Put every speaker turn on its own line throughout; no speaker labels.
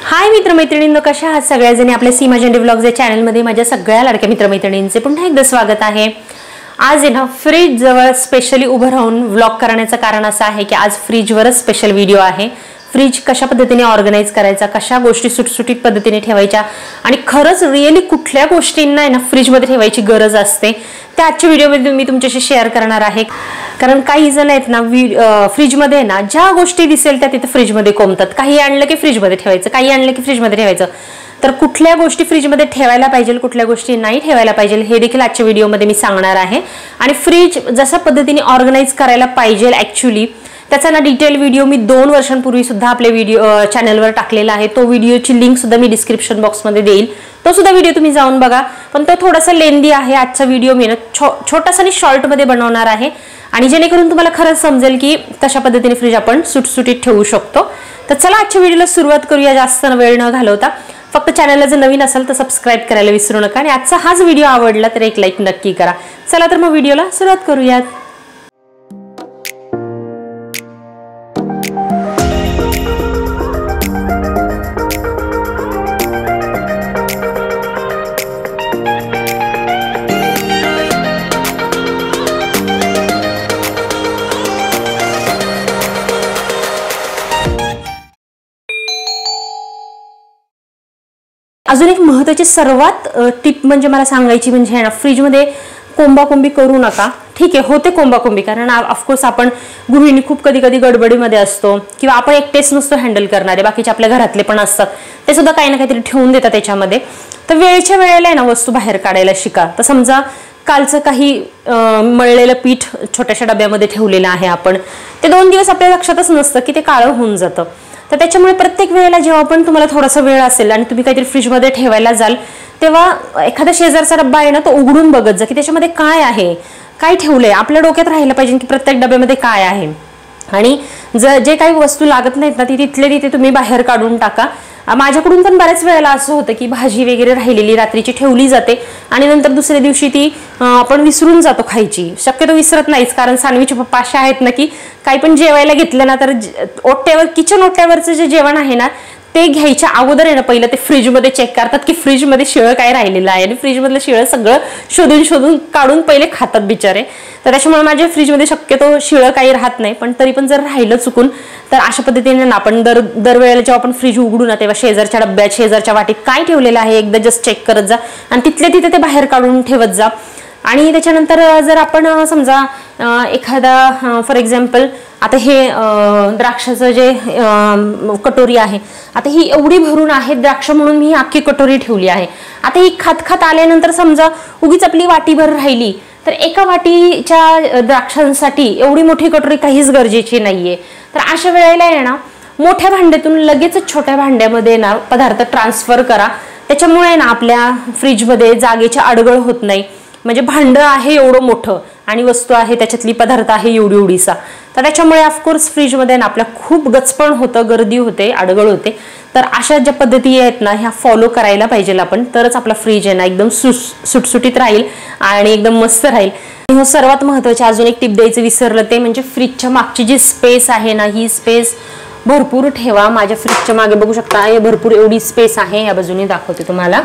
हाय मित्रमैत्रिणींनो, कशा आहात सगळ्याजणी? आपल्या सीमा झेंडे व्लॉग्स या चॅनलमध्ये माझ्या सगळ्या लाडक्या मित्रमैत्रिणींचे पुन्हा एकदा स्वागत आहे। आज आहे ना फ्रीज जवळ स्पेशली उभं राहून व्लॉग करण्याचं कारण असं आहे की आज फ्रीजवरच स्पेशल व्हिडिओ आहे। फ्रीज कशा पद्धतीने ऑर्गनाइज करायचा, कशा गोष्टी सुटसुटीत पद्धतीने ठेवायच्या आणि खरंच रिअली कुठल्या गोष्टींना आहे ना फ्रीजमध्ये ठेवायची गरज असते त्या आजच्या व्हिडिओमध्ये मी तुमच्याशी शेअर करणार आहे। कारण काही जण आहेत ना फ्रीजमध्ये ना ज्या गोष्टी दिसेल त्या तिथे फ्रीजमध्ये कोंबतात। काही आणलं की फ्रीजमध्ये ठेवायचं, काही आणलं की फ्रीजमध्ये ठेवायचं। तर कुठल्या गोष्टी फ्रीजमध्ये ठेवायला पाहिजे, कुठल्या गोष्टी नाही ठेवायला पाहिजे हे देखील आजच्या व्हिडिओमध्ये मी सांगणार आहे। आणि फ्रीज जशा पद्धतीने ऑर्गनाइज करायला पाहिजे ॲक्च्युअली त्याचा ना डिटेल व्हिडिओ मी 2 वर्षांपूर्वी सुद्धा आपल्या व्हिडिओ चॅनलवर टाकलेला आहे। तो व्हिडिओची लिंक सुद्धा मी डिस्क्रिप्शन बॉक्समध्ये देईल, तो सुद्धा व्हिडिओ तुम्ही जाऊन बघा। पण तो थोडासा लेंदी आहे। आजचा व्हिडिओ मी ना छोटासा आणि शॉर्टमध्ये बनवणार आहे आणि जेणेकरून तुम्हाला खरंच समजेल की कशा पद्धतीने फ्रीज आपण सुटसुटीत ठेवू शकतो। तर चला आजच्या व्हिडिओला सुरुवात करूया जास्त वेळ न घालवता। फक्त चॅनलला जर नवीन असेल तर सबस्क्राइब करायला विसरू नका आणि आजचा हाच व्हिडिओ आवडला तर एक लाईक नक्की करा। चला तर मग व्हिडिओला सुरुवात करूयात। अजून एक महत्त्वाची सर्वात टिप म्हणजे मला सांगायची म्हणजे ना फ्रीजमध्ये कोंबाकोंबी करू नका। ठीक आहे, होते कोंबाकोंबी कारण ऑफकोर्स आपण गृहिणी खूप कधी कधी गडबडीमध्ये असतो किंवा आपण एकटेच नसतो हँडल करणारे, बाकीचे आपल्या घरातले पण असतात, ते सुद्धा काही ना काहीतरी ठेवून देतात त्याच्यामध्ये। तर वेळेच्या वेळेला आहे ना वस्तू बाहेर काढायला शिका। तर समजा कालचं काही मळलेलं पीठ छोट्याशा डब्यामध्ये ठेवलेलं आहे आपण, ते 2 दिवस आपल्या लक्षातच नसतं की ते काळं होऊन जातं। तर त्याच्यामुळे प्रत्येक वेळेला जेव्हा पण तुम्हाला थोडासा वेळ असेल आणि तुम्ही काहीतरी फ्रीजमध्ये ठेवायला जाल तेव्हा एखादा शेजारचा डब्बा आहे ना तो उघडून बघत जा की त्याच्यामध्ये काय आहे, काय ठेवलंय। आपल्या डोक्यात राहिलं पाहिजे की प्रत्येक डब्यामध्ये काय आहे आणि जे काही वस्तू लागत नाहीत ना ती तिथले तिथे तुम्ही बाहेर काढून टाका। माझ्याकडून पण बऱ्याच वेळेला असं होतं की भाजी वगैरे राहिलेली रात्रीची ठेवली जाते आणि नंतर दुसऱ्या दिवशी ती आपण विसरून जातो खायची। शक्यतो विसरत नाहीच कारण सानवीचे पप्पा असे आहेत ना की काही पण जेवायला घेतलं ना तर ओट्यावर किचन ओट्यावरचं जे जेवण आहे ना ते घ्यायच्या अगोदर आहे ना पहिलं ते फ्रीजमध्ये चेक करतात की फ्रीजमध्ये शिळं काय राहिलेलं आहे आणि फ्रीजमधलं शिळं सगळं शोधून शोधून काढून पहिले खातात बिचारे। तर त्याच्यामुळे माझ्या फ्रीजमध्ये शक्यतो शिळं काही राहत नाही, पण तरी पण जर राहिलं चुकून तर अशा पद्धतीने ना आपण दरवेळेला जेव्हा आपण फ्रीज उघडू ना तेव्हा शेजारच्या डब्यात शेजारच्या वाटीत काय ठेवलेलं आहे एकदा जस्ट चेक करत जा आणि तिथले तिथे ते बाहेर काढून ठेवत जा। आणि त्याच्यानंतर जर आपण समजा एखादा फॉर एक्झाम्पल आता हे द्राक्षाचं जे कटोरी आहे, आता ही एवढी भरून आहे द्राक्ष म्हणून मी ही अख्खी कटोरी ठेवली आहे। आता ही खात खात आल्यानंतर समजा उगीच आपली वाटीभर राहिली तर एका वाटीच्या द्राक्षांसाठी एवढी मोठी कटोरी काहीच गरजेची नाहीये। तर अशा वेळेला आहे ना मोठ्या भांड्यातून लगेच छोट्या भांड्यामध्ये ना पदार्थ ट्रान्सफर करा। त्याच्यामुळे ना आपल्या फ्रीजमध्ये जागेची अडगळ होत नाही। म्हणजे भांड आहे एवढं मोठं आणि वस्तू आहे त्याच्यातली पदार्थ आहे एवढी एवढीसा, तर त्याच्यामुळे ऑफकोर्स फ्रीजमध्ये ना आपल्या खूप गचपण होतं, गर्दी होते, अडगळ होते। तर अशा ज्या पद्धती आहेत ना ह्या फॉलो करायला पाहिजे आपण, तरच आपला फ्रीज आहे ना एकदम सुटसुटीत राहील आणि एकदम मस्त राहील। सर्वात महत्त्वाची अजून एक टिप द्यायचं विसरलं ते म्हणजे फ्रीजच्या मागची जी स्पेस आहे ना ही स्पेस भरपूर ठेवा। माझ्या फ्रीजच्या मागे बघू शकता हे भरपूर एवढी स्पेस आहे, या बाजूने दाखवते तुम्हाला।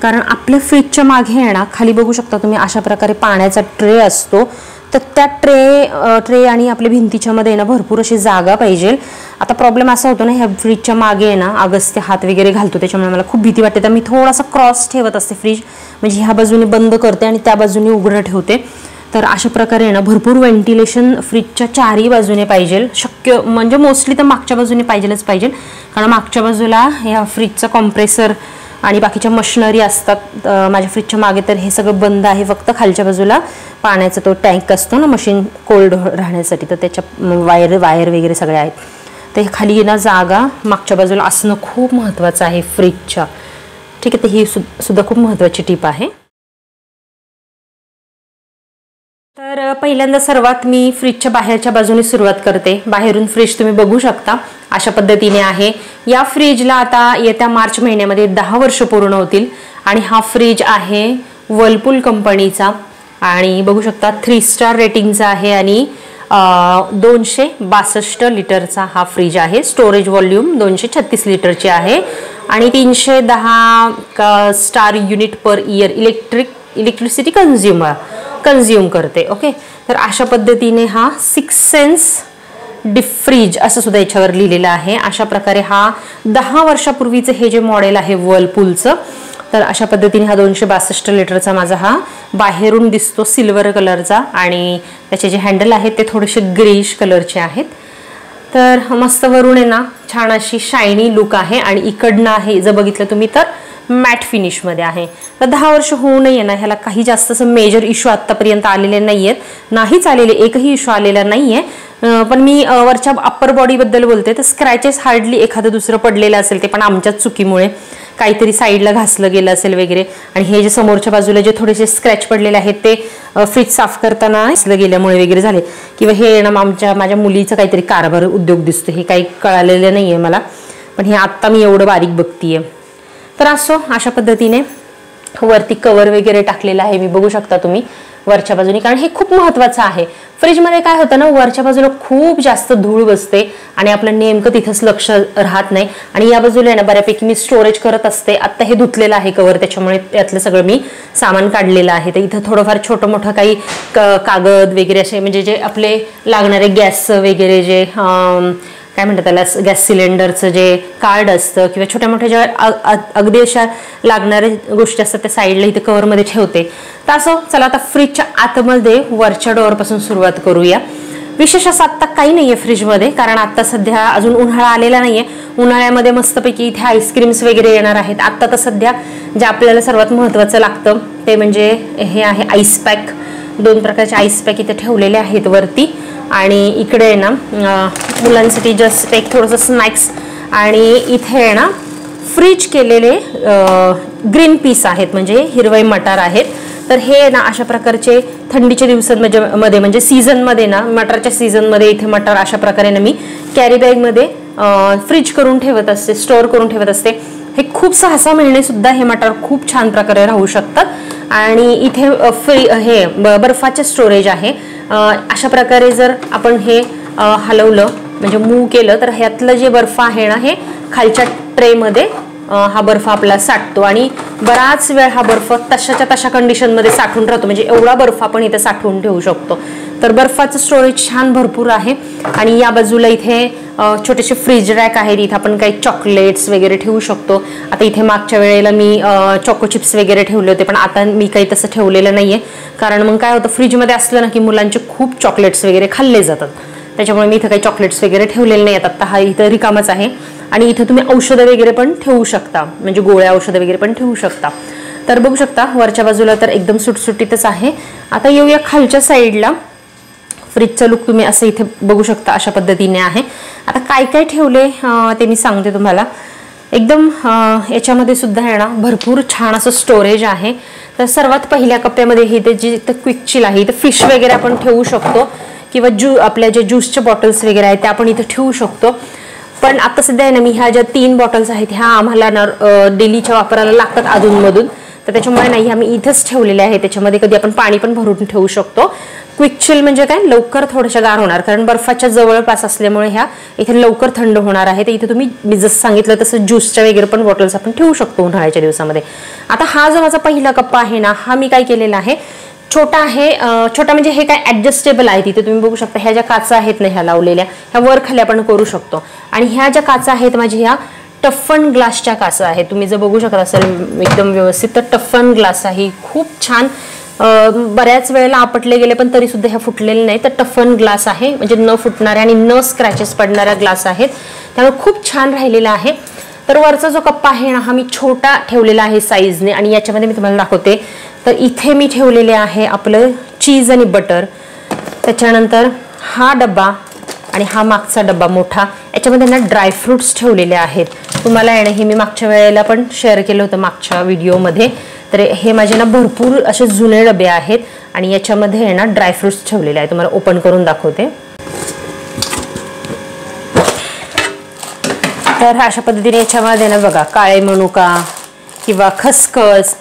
कारण आपल्या फ्रीजच्या मागे आहे ना खाली बघू शकता तुम्ही अशा प्रकारे पाण्याचा ट्रे असतो, तर त्या ट्रे आणि आपल्या भिंतीच्या मध्ये ना भरपूर अशी जागा पाहिजे। आता प्रॉब्लेम असा होतो ना ह्या फ्रीजच्या मागे आहे ना अगस्त्य हात वगैरे घालतो, त्याच्यामुळे मला खूप भीती वाटते। तर मी थोडासा क्रॉस ठेवत असते फ्रीज, म्हणजे ह्या बाजूने बंद करते आणि त्या बाजूने उघडं ठेवते। तर अशा प्रकारे आहे ना भरपूर व्हेंटिलेशन फ्रीजच्या चारही बाजूने पाहिजे, शक्य म्हणजे मोस्टली तर मागच्या बाजूने पाहिजेलच पाहिजे। कारण मागच्या बाजूला ह्या फ्रीजचा कॉम्प्रेसर आणि बाकीच्या मशिनरी असतात। माझ्या फ्रीजच्या मागे तर हे सगळं बंद आहे, फक्त खालच्या बाजूला पाण्याचा तो टँक असतो ना मशीन कोल्ड राहण्यासाठी, तर त्याच्या वायर वगैरे सगळे आहेत। तर हे खाली ना जागा मागच्या बाजूला असणं खूप महत्त्वाचं आहे फ्रीजच्या। ठीक आहे, तर ही सुद्धा खूप महत्त्वाची टिप आहे। तर पहिल्यांदा सर्वात मी फ्रीजच्या बाहेरच्या बाजूने सुरुवात करते। बाहेरून फ्रीज तुम्ही बघू शकता अशा पद्धतीने आहे। या फ्रीजला आता येत्या मार्च महिन्यामध्ये 10 वर्ष पूर्ण होतील आणि हा फ्रीज आहे वर्लपूल कंपनीचा आणि बघू शकता 3 स्टार रेटिंगचा आहे आणि 262 लिटरचा हा फ्रीज आहे। स्टोरेज व्हॉल्यूम 236 लिटरची आहे आणि 310 star unit per year electricity consume करते. ओके, तर अशा पद्धतीने हा 6 सेन्स डीप फ्रीज असं सुद्धा याच्यावर लिहिलेलं आहे. अशा प्रकारे हा 10 वर्षापूर्वीचं हे जे मॉडेल आहे वर्लपूलचं, तर अशा पद्धतीने हा 262 लिटरचा माझा हा बाहेरून दिसतो सिल्वर कलरचा आणि त्याचे जे हँडल आहेत ते थोडेसे ग्रेइश कलरचे आहेत. तर मस्त वरून आहे ना छान अशी शायनी लुक आहे आणि इकडनं आहे जर बघितलं तुम्ही तर मॅट फिनिशमध्ये आहे. तर 10 वर्ष होऊ नये ना, ह्याला काही जास्त असं मेजर इश्यू आत्तापर्यंत आलेले नाही आहेत, नाहीच आलेले, एकही इश्यू आलेला नाही आहे. पण मी वरच्या अप्पर बॉडीबद्दल बोलते तर स्क्रॅचेस हार्डली एखादं दुसरं पडलेलं असेल, ते पण आमच्याच चुकीमुळे काहीतरी साईडला घासलं गेलं असेल वगैरे. आणि हे जे समोरच्या बाजूला जे थोडेसे स्क्रॅच पडलेले आहेत ते फ्रीज साफ करताना घासलं गेल्यामुळे वगैरे झाले, किंवा हे ना माझ्या मुलीचं काहीतरी कारभार उद्योग दिसतो, हे काही कळालेलं नाही आहे मला, पण हे आत्ता मी एवढं बारीक बघतीये. तर असो, अशा पद्धतीने वरती कवर वगैरे टाकलेलं आहे, मी बघू शकता तुम्ही वरच्या बाजूने, कारण हे खूप महत्त्वाचं आहे. फ्रीजमध्ये काय होतं ना, वरच्या बाजूला खूप जास्त धूळ बसते आणि आपलं नेमकं तिथंच लक्ष राहत नाही. आणि या बाजूला ना बऱ्यापैकी मी स्टोरेज करत असते. आत्ता हे धुतलेलं आहे कवर, त्याच्यामुळे त्यातलं सगळं मी सामान काढलेलं आहे. तर इथं थोडंफार छोटं मोठं काही कागद वगैरे असे, म्हणजे जे आपले लागणारे गॅस वगैरे जे काय म्हणतात त्याला, गॅस सिलेंडरचं जे कार्ड असतं किंवा छोट्या मोठ्या ज्या अगदी अशा लागणाऱ्या गोष्टी असतात त्या साईडला इथे कवरमध्ये ठेवते. तर असं चला आता फ्रीजच्या आतमध्ये वरच्या डोअरपासून सुरुवात करूया. विशेष असं आत्ता काही नाही आहे फ्रीजमध्ये, कारण आत्ता सध्या अजून उन्हाळा आलेला नाही आहे. उन्हाळ्यामध्ये मस्तपैकी इथे आईस्क्रीम्स वगैरे येणार आहेत. आत्ता तर सध्या जे आपल्याला सर्वात महत्त्वाचं लागतं ते म्हणजे हे आहे आईस पॅक. 2 प्रकारचे आईस पॅक इथे ठेवलेले आहेत वरती. आणि इकडे आहे ना मुलांसाठी जस्ट एक थोडंसं स्नॅक्स, आणि इथे आहे ना फ्रीज केलेले ग्रीन पीस आहेत, म्हणजे हिरवई मटार आहेत. तर हे ना अशा प्रकारचे थंडीच्या दिवसांमध्ये म्हणजे सीझनमध्ये ना, मटारच्या सीझनमध्ये इथे मटार अशा प्रकारे ना मी कॅरी बॅगमध्ये फ्रीज करून ठेवत असते, स्टोअर करून ठेवत असते. हे खूप 6-6 महिने सुद्धा हे मटार खूप छान प्रकारे राहू शकतात. आणि इथे हे बर्फाचे स्टोरेज आहे. अशा प्रकारे जर आपण हे हलवलं म्हणजे मूव्ह केलं तर ह्यातलं जे बर्फ आहे ना, हे खालच्या ट्रेमध्ये हा बर्फ आपला साठतो आणि बराच वेळ हा बर्फ तशाच्या तशा कंडिशनमध्ये साठून राहतो. म्हणजे एवढा बर्फ आपण इथे साठवून ठेवू शकतो. तर बर्फाचं स्टोरेज छान भरपूर आहे. आणि या बाजूला इथे छोटेसे फ्रीज रॅक आहेत, इथे आपण काही चॉकलेट्स वगैरे ठेवू शकतो. आता इथे मागच्या वेळेला मी चॉको चिप्स वगैरे ठेवले होते, पण आता मी काही तसं ठेवलेलं नाहीये, कारण मग काय होतं फ्रीजमध्ये असलं ना की मुलांचे खूप चॉकलेट्स वगैरे खाल्ले जातात. त्याच्यामुळे मी इथं काही चॉकलेट्स वगैरे ठेवलेले नाही आहेत. आता हा इथं रिकामच आहे. आणि इथं तुम्ही औषधं वगैरे पण ठेवू शकता, म्हणजे गोळ्या औषधं वगैरे पण ठेवू शकता. तर बघू शकता वरच्या बाजूला तर एकदम सुटसुटीतच आहे. आता येऊया खालच्या साईडला. फ्रीजचा लुक तुम्ही असं इथे बघू शकता, अशा पद्धतीने आहे. आता काय काय ठेवले ते मी सांगते तुम्हाला. एकदम याच्यामध्ये सुद्धा आहे ना भरपूर छान असं स्टोरेज आहे. तर सर्वात पहिल्या कप्प्यामध्ये हे ते जी क्विक चिल आहे, इथे फिश वगैरे आपण ठेवू शकतो, किंवा आपल्या जे ज्यूसचे बॉटल्स वगैरे आहेत ते आपण इथे ठेवू शकतो. पण आता सध्या आहे ना मी ह्या ज्या 3 बॉटल्स आहेत ह्या आम्हाला ना डेलीच्या वापराला लागतात अधूनमधून, तर त्याच्यामुळे नाही ह्या मी इथंच ठेवलेल्या आहे. त्याच्यामध्ये कधी आपण पाणी पण भरून ठेवू शकतो. क्विक चिल म्हणजे काय, लवकर थोड्याशा गार होणार, कारण बर्फाच्या जवळपास असल्यामुळे ह्या इथे लवकर थंड होणार आहे. तर इथे तुम्ही मी जसं सांगितलं तसं ज्यूसच्या वगैरे पण बॉटल्स आपण ठेवू शकतो उन्हाळ्याच्या दिवसामध्ये. आता हा जो माझा पहिला कप्पा आहे ना, हा मी काय केलेला आहे, छोटा आहे. छोटा म्हणजे हे काय ऍडजस्टेबल आहे. तिथे तुम्ही बघू शकता ह्या ज्या काचा आहेत ना ह्या लावलेल्या, ह्या वर खाली आपण करू शकतो. आणि ह्या ज्या काचा आहेत माझ्या ह्या टफन ग्लासच्या काचा आहेत. तुम्ही जर बघू शकता असेल एकदम व्यवस्थित, तर टफन ग्लास आहे, खूप छान. बऱ्याच वेळेला आपटले गेले पण तरी सुद्धा ह्या फुटलेले नाही. तर टफन ग्लास आहे, म्हणजे न फुटणारे आणि न स्क्रॅचेस पडणाऱ्या ग्लास आहेत, त्यामुळे खूप छान राहिलेला आहे. तर वरचा जो कप्पा आहे ना हा मी छोटा ठेवलेला आहे साईजने, आणि याच्यामध्ये मी तुम्हाला दाखवते. तर इथे मी ठेवलेले आहे आपलं चीज आणि बटर. त्याच्यानंतर हा डब्बा आणि हा मागचा डब्बा मोठा, याच्यामध्ये ना ड्रायफ्रुट्स ठेवलेले आहेत. तुम्हाला आहे ना हे मी मागच्या वेळेला पण शेअर केलं होतं मागच्या व्हिडिओमध्ये. तर हे माझे ना भरपूर असे जुने डबे आहेत आणि याच्यामध्ये आहे ना ड्रायफ्रुट्स ठेवलेले आहेत. तुम्हाला ओपन करून दाखवते. तर अशा पद्धतीने याच्यामध्ये ना बघा काळे मनुका किंवा खसखस,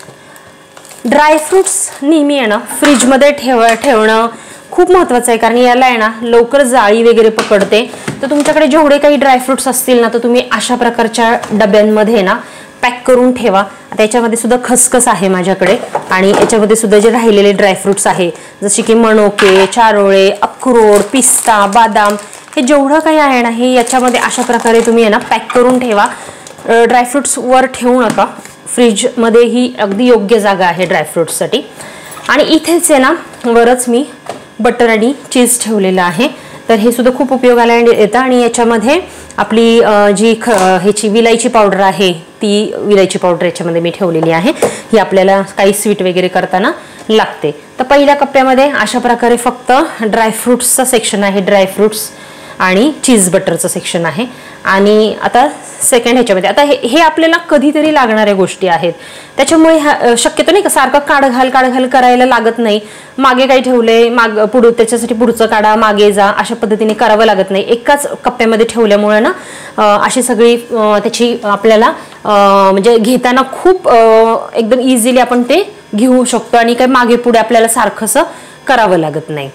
ड्रायफ्रुट्स नेहमी आहे ना फ्रीजमध्ये ठेवणं खूप महत्त्वाचं आहे, कारण याला आहे ना लवकर जाळी वगैरे पकडते. तर तुमच्याकडे जेवढे काही ड्रायफ्रुट्स असतील ना, तर तुम्ही अशा प्रकारच्या डब्यांमध्ये ना पॅक करून ठेवा. आता याच्यामध्ये सुद्धा खसखस आहे माझ्याकडे आणि याच्यामध्ये सुद्धा जे राहिलेले ड्रायफ्रुट्स आहे जसे की मणोके, चारोळे, अक्रोड, पिस्ता, बदाम, हे जेवढं काही आहे ना हे याच्यामध्ये अशा प्रकारे तुम्ही आहे ना पॅक करून ठेवा. ड्रायफ्रुट्स वर ठेवू नका. फ्रीजमध्ये ही अगदी योग्य जागा आहे ड्रायफ्रुट्ससाठी. आणि इथेच आहे ना वरच मी बटर आणि चीज ठेवलेलं आहे. तर हे सुद्धा खूप उपयोगाला येतं. आणि याच्यामध्ये आपली जी ह्याची विलायची पावडर आहे ती विलायची पावडर याच्यामध्ये मी ठेवलेली आहे. ही आपल्याला काही स्वीट वगैरे करताना लागते. तर पहिल्या कप्प्यामध्ये अशा प्रकारे फक्त ड्रायफ्रुट्सचा सेक्शन आहे, ड्रायफ्रुट्स आणि चीज बटरचं सेक्शन आहे. आणि आता सेकंड ह्याच्यामध्ये आता हे आपल्याला कधीतरी लागणाऱ्या गोष्टी आहेत. त्याच्यामुळे शक्यतो नाही का सारखं काढ घाल करायला लागत नाही. मागे काही ठेवले त्याच्यासाठी पुढचं काढा, मागे जा, अशा पद्धतीने करावं लागत नाही. एकाच कप्प्यामध्ये ठेवल्यामुळे ना अशी सगळी त्याची आपल्याला म्हणजे घेताना खूप एकदम इझिली आपण ते घेऊ शकतो आणि काही मागे पुढे आपल्याला सारखंसं करावं लागत नाही.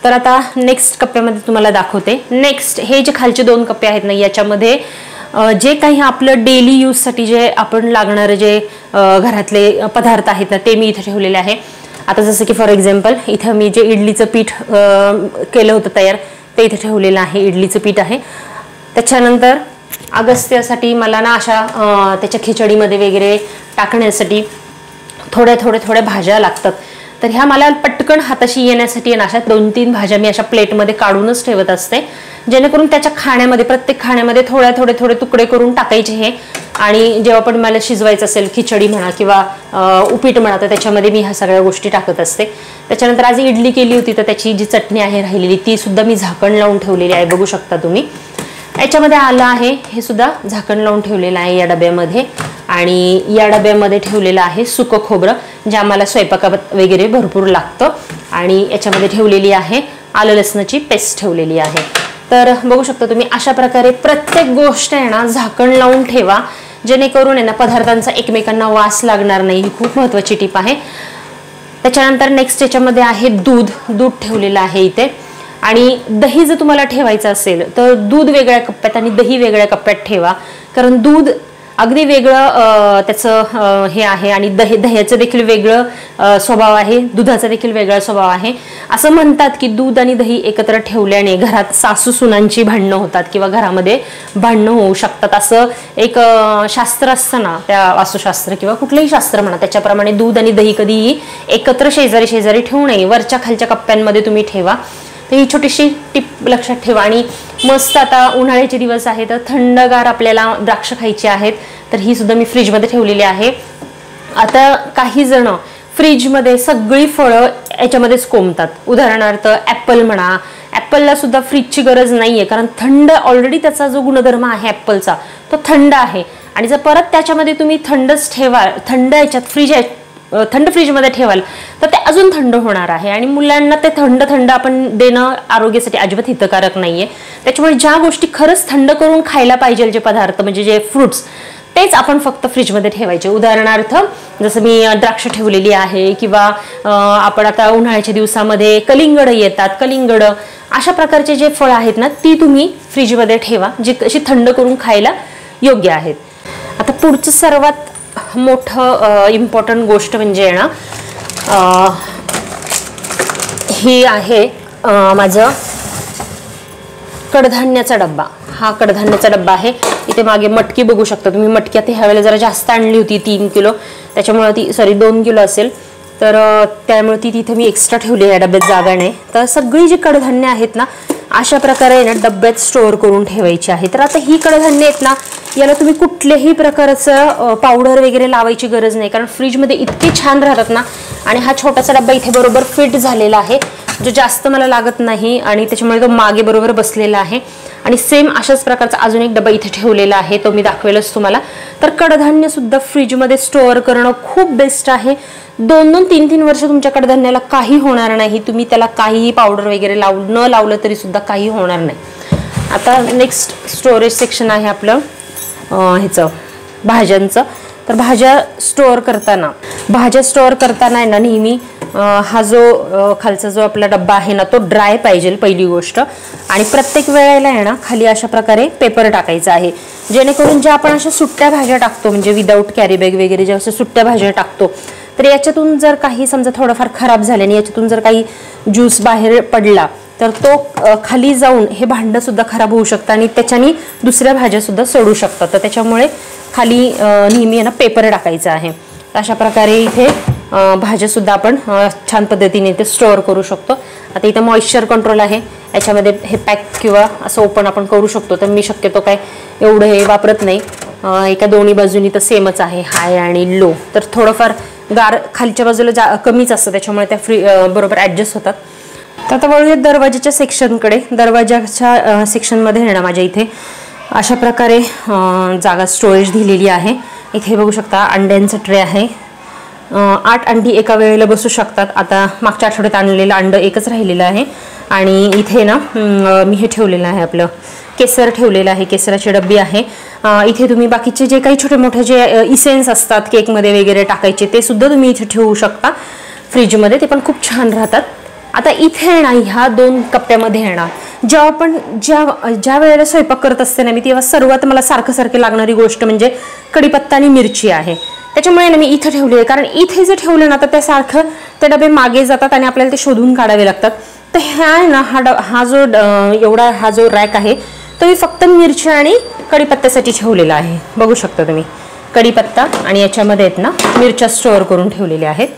तर आता नेक्स्ट कप्प्यामध्ये तुम्हाला दाखवते. नेक्स्ट हे जे खालचे 2 कप्पे आहेत ना याच्यामध्ये जे काही आपलं डेली यूजसाठी जे आपण लागणारे जे घरातले पदार्थ आहेत ना ते मी इथे ठेवलेले आहे. आता जसं की फॉर एक्झाम्पल इथं मी जे इडलीचं पीठ केलं होतं तयार ते इथे ठेवलेलं आहे. इडलीचं पीठ आहे. त्याच्यानंतर अगस्त्यासाठी मला ना अशा त्याच्या खिचडीमध्ये वगैरे टाकण्यासाठी थोड्या भाज्या लागतात. तर ह्या मला पटकन हाताशी येण्यासाठी अशा 2-3 भाज्या मी अशा प्लेटमध्ये काढूनच ठेवत असते, जेणेकरून त्याच्या खाण्यामध्ये प्रत्येक खाण्यामध्ये थोडे तुकडे करून टाकायचे हे. आणि जेव्हा पण मला शिजवायचं असेल खिचडी म्हणा किंवा उपीट म्हणा तर त्याच्यामध्ये मी ह्या सगळ्या गोष्टी टाकत असते. त्याच्यानंतर आज इडली केली होती तर त्याची जी चटणी आहे राहिलेली ती सुद्धा मी झाकण लावून ठेवलेली आहे, बघू शकता तुम्ही. याच्यामध्ये आलं आहे हे सुद्धा झाकण लावून ठेवलेलं आहे या डब्यामध्ये. आणि या डब्यामध्ये ठेवलेलं आहे सुकं खोबरं जे आम्हाला स्वयंपाकात वगैरे भरपूर लागतं. आणि याच्यामध्ये ठेवलेली आहे आलं लसणाची पेस्ट ठेवलेली आहे. तर बघू शकता तुम्ही अशा प्रकारे प्रत्येक गोष्ट आहे ना झाकण लावून ठेवा, जेणेकरून आहे ना पदार्थांचा एकमेकांना वास लागणार नाही. ही खूप महत्त्वाची टिप आहे. त्याच्यानंतर नेक्स्ट याच्यामध्ये आहे दूध ठेवलेलं आहे इथे. आणि दही जर तुम्हाला ठेवायचं असेल तर दूध वेगळ्या कप्प्यात आणि दही वेगळ्या कप्प्यात ठेवा, कारण दूध अगदी वेगळं त्याचं हे आहे आणि दह्याचं देखील वेगळं स्वभाव आहे, दुधाचा देखील वेगळा स्वभाव आहे. असं म्हणतात की दूध आणि दही एकत्र ठेवल्याने घरात सासू सुनांची भांडणं होतात किंवा घरामध्ये भांडणं होऊ शकतात, असं एक शास्त्र असतं ना, त्या वास्तुशास्त्र किंवा कुठलंही शास्त्र म्हणा त्याच्याप्रमाणे दूध आणि दही कधीही एकत्र शेजारी ठेवू नये, वरच्या खालच्या कप्प्यांमध्ये तुम्ही ठेवा. तर ही छोटीशी टिप लक्षात ठेवा. आणि मस्त आता उन्हाळ्याचे दिवस आहेत तर थंडगार आपल्याला द्राक्ष खायची आहेत, तर ही सुद्धा मी फ्रीजमध्ये ठेवलेली आहे. आता काही जण फ्रीजमध्ये सगळी फळं याच्यामध्येच कोंबतात. उदाहरणार्थ ॲपल म्हणा, ॲपलला सुद्धा फ्रीजची गरज नाहीये, कारण थंड ऑलरेडी त्याचा जो गुणधर्म आहे ॲपलचा तो थंड आहे. आणि जर परत त्याच्यामध्ये तुम्ही थंडच ठेवा, थंड फ्रीजमध्ये ठेवाल तर ते अजून थंड होणार आहे आणि मुलांना ते थंड आपण देणं आरोग्यासाठी अजिबात हितकारक नाहीये. त्याच्यामुळे ज्या गोष्टी खरंच थंड करून खायला पाहिजे, जे पदार्थ म्हणजे जे फ्रुट्स, तेच आपण फक्त फ्रीजमध्ये ठेवायचे. उदाहरणार्थ जसं मी द्राक्ष ठेवलेली आहे किंवा आपण आता उन्हाळ्याच्या दिवसामध्ये कलिंगड येतात, कलिंगड अशा प्रकारचे जे फळं आहेत ना ती तुम्ही फ्रीजमध्ये ठेवा, जी अशी थंड करून खायला योग्य आहेत. आता पुढचं सर्वात मोठं इम्पॉर्टंट गोष्ट म्हणजे ना ही आहे माझं कडधान्याचा डब्बा. हा कडधान्याचा डब्बा आहे. इथे मागे मटकी बघू शकता तुम्ही. मटकी आता ह्यावेळेला जरा जास्त आणली होती, 3 किलो, त्याच्यामुळे ती 2 किलो असेल, तर त्यामुळे ती तिथे मी एक्स्ट्रा ठेवली या डब्यात, जागा नाही. तर सगळी जी कडधान्य आहेत ना अशा प्रकारे ना डब्यात स्टोअर करून ठेवायची आहे. तर आता ही कडधान्य आहेत ना याला तुम्ही कुठल्याही प्रकारचं पावडर वगैरे लावायची गरज नाही, कारण फ्रीजमध्ये इतकी छान राहतात ना. आणि हा छोटासा डब्बा इथे बरोबर फिट झालेला आहे, जो जास्त मला लागत नाही आणि त्याच्यामुळे तो मागे बरोबर बसलेला आहे. आणि सेम अशाच प्रकारचा अजून एक डब्बा इथे ठेवलेला आहे, तो मी दाखवेलच तुम्हाला. तर कडधान्य सुद्धा फ्रीजमध्ये स्टोअर करणं खूप बेस्ट आहे. 2-3 वर्ष तुमच्या कडधान्याला काही होणार नाही. तुम्ही त्याला काहीही पावडर वगैरे न लावलं तरी सुद्धा काही होणार नाही. आता नेक्स्ट स्टोरेज सेक्शन आहे आपलं ह्याचं भाज्यांचं. तर भाज्या स्टोअर करताना आहे ना नेहमी हा जो खालचा जो आपला डब्बा आहे ना तो ड्राय पाहिजे पहिली गोष्ट, आणि प्रत्येक वेळेला आहे ना खाली अशा प्रकारे पेपर टाकायचा आहे, जेणेकरून ज्या आपण अशा सुट्ट्या भाज्या टाकतो म्हणजे विदाऊट कॅरी बॅग वगैरे ज्या अशा सुट्ट्या भाज्या टाकतो, तर याच्यातून जर काही समजा थोडंफार खराब झाल्याने याच्यातून जर काही ज्यूस बाहेर पडला तर तो खाली जाऊन हे भांडं सुद्धा खराब होऊ शकतं आणि त्याच्याने दुसऱ्या भाज्या सुद्धा सडू शकतात. तर त्याच्यामुळे खाली नेहमी ना पेपर टाकायचा आहे. अशा प्रकारे इथे भाज्या सुद्धा आपण छान पद्धतीने इथे स्टोअर करू शकतो. आता इथे मॉइश्चर कंट्रोल आहे, याच्यामध्ये हे पॅक किंवा असं ओपन आपण करू शकतो. तर मी शक्यतो काय एवढं हे वापरत नाही, एका दोन्ही बाजूनी तर सेमच आहे, हाय आणि लो. तर थोडंफार गार खालच्या बाजूला कमीच असतं, त्याच्यामुळे त्या बरोबर ॲडजस्ट होतात. तर आता वळूया दरवाजाच्या सेक्शनकडे. दरवाजाच्या सेक्शनमध्ये आहे ना माझ्या इथे अशा प्रकारे जागा स्टोरेज दिलेली आहे. इथे बघू शकता अंड्यांचं ट्रे आहे. 8 अंडी एका वेळेला बसू शकतात. आता मागच्या आठवड्यात आणलेलं अंडं एकच राहिलेलं आहे. आणि इथे ना मी हे ठेवलेलं आहे, आपलं केसर ठेवलेलं आहे, केसराची डब्बी आहे. इथे तुम्ही बाकीचे जे काही छोटे मोठे जे इसेन्स असतात केकमध्ये वगैरे टाकायचे ते सुद्धा तुम्ही इथे ठेवू शकता फ्रीजमध्ये, ते पण खूप छान राहतात. आता इथे आहे ना ह्या 2 कप्प्यामध्ये आहे ना जेव्हा आपण ज्या वेळेला स्वयंपाक करत असते ना मी, तेव्हा सर्वात मला सारखं लागणारी गोष्ट म्हणजे कढीपत्ता आणि मिरची आहे. त्याच्यामुळे ना मी इथे ठेवली आहे, कारण इथे जर ठेवलं ना तर त्या सारखं ते डबे मागे जातात आणि आपल्याला ते शोधून काढावे लागतात. तर ह्या आहे ना हा जो रॅक आहे तो मी फक्त मिरची आणि कढीपत्त्यासाठी ठेवलेला आहे. बघू शकता तुम्ही कढीपत्ता आणि याच्यामध्ये आहेत ना मिरच्या स्टोअर करून ठेवलेल्या आहेत.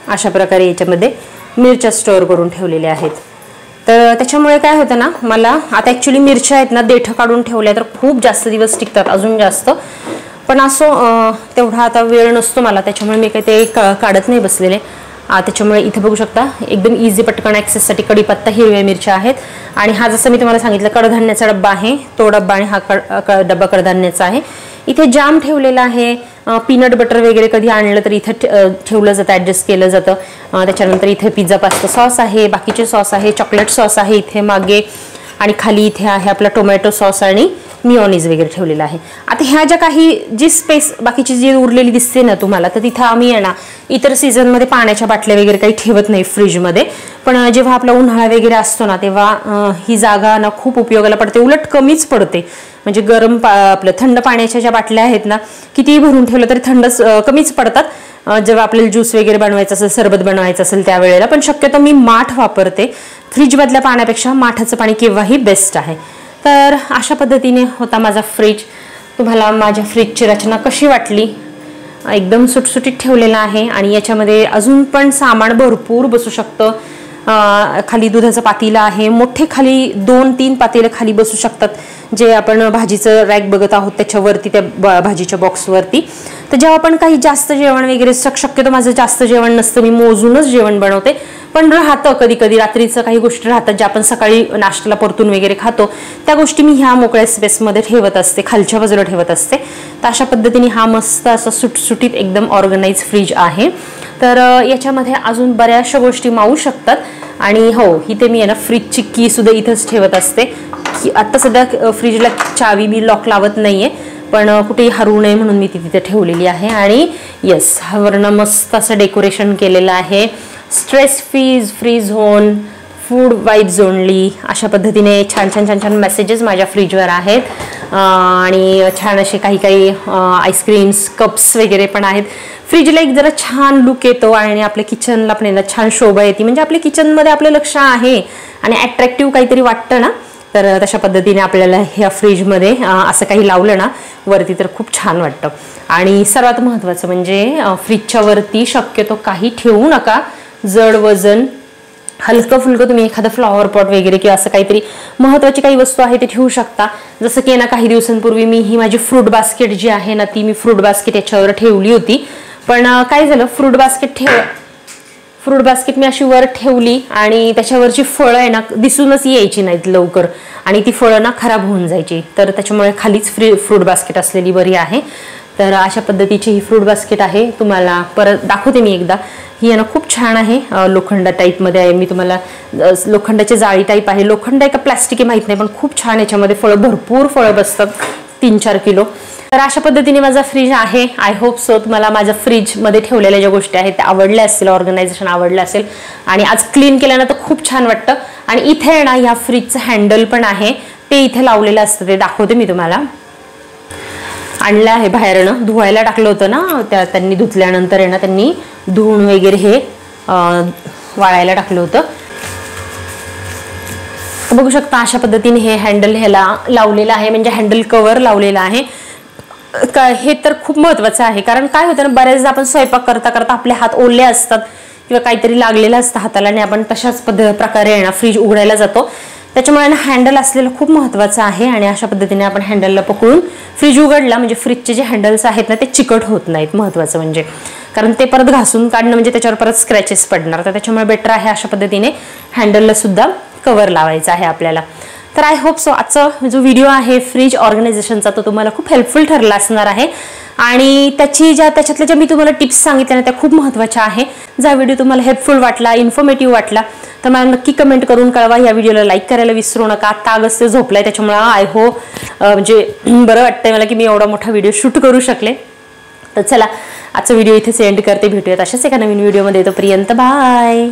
अशा प्रकारे याच्यामध्ये मिरच्या स्टोअर करून ठेवलेल्या आहेत. तर त्याच्यामुळे काय होतं ना, मला आता ॲक्च्युली मिरच्या आहेत ना देठ काढून ठेवल्या तर खूप जास्त दिवस टिकतात, अजून जास्त. पण असं तेवढा आता वेळ नसतो मला, त्याच्यामुळे मी काही ते काढत नाही बसलेले. त्याच्यामुळे इथे बघू शकता एकदम इझी पटकन ॲक्सेससाठी कढीपत्ता, हिरव्या मिरच्या आहेत. आणि हा जसं मी तुम्हाला सांगितलं कडधान्याचा डब्बा आहे तो डब्बा, आणि हा डब्बा कडधान्याचा आहे. इथे जाम ठेवलेला आहे, पीनट बटर वगैरे कधी आणलं तर इथे ठेवलं जातं, ॲडजस्ट केलं जातं. त्याच्यानंतर इथे पिझ्झा पास्ता सॉस आहे, बाकीचे सॉस आहे, चॉकलेट सॉस आहे इथे मागे, आणि खाली इथे आहे आपला टोमॅटो सॉस आणि मिओनीज वगैरे ठेवलेला आहे. आता ह्या ज्या काही जी स्पेस बाकीची जी उरलेली दिसते ना तुम्हाला, तर तिथं आम्ही आहे ना इतर सीझनमध्ये पाण्याच्या बाटल्या वगैरे काही ठेवत नाही फ्रीजमध्ये. पण जेव्हा आपला उन्हाळा वगैरे असतो ना तेव्हा ही जागा ना खूप उपयोगाला पडते, उलट कमीच पडते. म्हणजे आपलं थंड पाण्याच्या ज्या बाटल्या आहेत ना कितीही भरून ठेवलं तरी थंडच कमीच पडतात. जेव्हा आपल्याला ज्यूस वगैरे बनवायचं असेल, सरबत बनवायचं असेल त्यावेळेला. पण शक्यतो मी माठ वापरते, फ्रीजमधल्या पाण्यापेक्षा माठाचं पाणी केव्हाही बेस्ट आहे. तर अशा पद्धतीने होता माझा फ्रीज. तुम्हाला माझ्या फ्रीजची रचना कशी वाटली? एकदम सुटसुटीत ठेवलेला आहे आणि याच्यामध्ये अजून पण सामान भरपूर बसू शकतं. खाली दुधाचं पातेलं आहे, मोठे खाली 2-3 पातेलं खाली बसू शकतात, जे आपण भाजीचं रॅक बघत आहोत त्याच्यावरती, त्या भाजीच्या बॉक्सवरती. तर जेव्हा आपण काही जास्त जेवण वगैरे, शक्यतो माझं जास्त जेवण नसतं, मी मोजूनच जेवण बनवते. पण राहतं कधी कधी रात्रीचं काही गोष्टी राहतात ज्या आपण सकाळी नाश्त्याला परतून वगैरे खातो, त्या गोष्टी मी ह्या मोकळ्या स्पेसमध्ये ठेवत असते, खालच्या बाजूला ठेवत असते. तर अशा पद्धतीने हा मस्त असा सुटसुटीत एकदम ऑर्गनाइज फ्रीज आहे. तर याच्यामध्ये अजून बऱ्याचशा गोष्टी मावू शकतात. आणि हो, इथे मी आहे ना फ्रीजची की सुद्धा इथंच ठेवत असते. की आत्ता सध्या फ्रीजला चावी मी लॉक लावत नाहीये, पण कुठेही हरवू नये म्हणून मी ती तिथे ठेवलेली आहे. आणि येस, वरनं मस्त असं डेकोरेशन केलेलं आहे. Stress free zone, food vibes only, अशा पद्धतीने छान छान छान छान मेसेजेस माझ्या फ्रीजवर आहेत. आणि छान असे काही काही आईस्क्रीम्स, कप्स वगैरे पण आहेत. फ्रीजला एक जरा छान लुक येतो आणि आपल्या किचनला पण छान शोभा येते. म्हणजे आपल्या किचनमध्ये आपलं लक्ष आहे आणि अट्रॅक्टिव्ह काहीतरी वाटतं ना, तर तशा पद्धतीने आपल्याला ह्या फ्रीजमध्ये असं काही लावलं ना वरती तर खूप छान वाटतं. आणि सर्वात महत्त्वाचं म्हणजे फ्रीजच्या वरती शक्यतो काही ठेवू नका, जड वजन. हलकं फुलकं तुम्ही एखादं फ्लॉवर पॉट वगैरे किंवा असं काहीतरी महत्त्वाची काही वस्तू आहे ते ठेवू शकता. जसं की ना काही दिवसांपूर्वी मी ही माझी फ्रूट बास्केट जी आहे ना, ती मी फ्रूट बास्केट याच्यावर ठेवली होती. पण काय झालं, फ्रूट बास्केट मी अशी वर ठेवली आणि त्याच्यावरची फळं आहे ना दिसूनच यायची नाहीत लवकर, आणि ती फळं ना खराब होऊन जायची. तर त्याच्यामुळे खालीच फ्रूट बास्केट असलेली बरी आहे. तर अशा पद्धतीची ही फ्रूट बास्केट आहे. तुम्हाला परत दाखवते मी एकदा. ही आहे ना खूप छान आहे, लोखंड टाईपमध्ये आहे. मी तुम्हाला लोखंडाची जाळी टाईप आहे, लोखंड आहे का प्लॅस्टिक आहे माहीत नाही, पण खूप छान याच्यामध्ये फळं, भरपूर फळं बसतात, 3-4 किलो. तर अशा पद्धतीने माझा फ्रीज आहे. आय होप सो तुम्हाला माझ्या फ्रीजमध्ये ठेवलेल्या ज्या गोष्टी आहेत त्या आवडल्या असतील, ऑर्गनायझेशन आवडलं असेल. आणि आज क्लीन केल्यानंतर खूप छान वाटतं. आणि इथे ना ह्या फ्रीजचं हँडल पण आहे, ते इथे लावलेलं असतं, ते दाखवते मी तुम्हाला. आणलं आहे बाहेरनं, धुवायला टाकलं होतं ना, त्यांनी धुतल्यानंतर आहे ना त्यांनी धुवून वगैरे हे वाळायला टाकलं होतं. बघू शकता अशा पद्धतीने हे हँडल ह्याला लावलेलं आहे, म्हणजे हँडल कव्हर लावलेलं आहे. हे तर खूप महत्त्वाचं आहे, कारण काय होतं ना, बऱ्याचदा आपण स्वयंपाक करता करता आपले हात ओले असतात किंवा काहीतरी लागलेलं असतं हाताला आणि आपण तशाच प्रकारे ना फ्रीज उघडायला जातो. त्याच्यामुळे ना हँडल असलेलं खूप महत्त्वाचं आहे. आणि अशा पद्धतीने आपण हँडलला पकडून फ्रीज उघडला म्हणजे फ्रीजचे जे हँडल्स आहेत ना ते चिकट होत नाहीत, महत्त्वाचं म्हणजे, कारण ते परत घासून काढणं म्हणजे त्याच्यावर परत स्क्रॅचेस पडणार. तर त्याच्यामुळे बेटर आहे अशा पद्धतीने हँडलला सुद्धा कव्हर लावायचं आहे आपल्याला. तर आय होप सो आजचा जो व्हिडिओ आहे फ्रीज ऑर्गनायझेशनचा तो तुम्हाला खूप हेल्पफुल ठरला असणार आहे. आणि त्याच्यातल्या ज्या मी तुम्हाला टिप्स सांगितल्या ना त्या खूप महत्त्वाच्या आहे. जर व्हिडिओ तुम्हाला हेल्पफुल वाटला, इन्फॉर्मेटिव्ह वाटला तर मला नक्की कमेंट करून कळवा. या व्हिडिओला लाईक करायला विसरू नका. आता अगस्त झोपलाय त्याच्यामुळे आय होप म्हणजे बरं वाटतंय मला की मी एवढा मोठा व्हिडिओ शूट करू शकले. तर चला आजचा व्हिडिओ इथेच एंड करते. भेटूयात अशाच एका नवीन व्हिडिओमध्ये. तोपर्यंत बाय.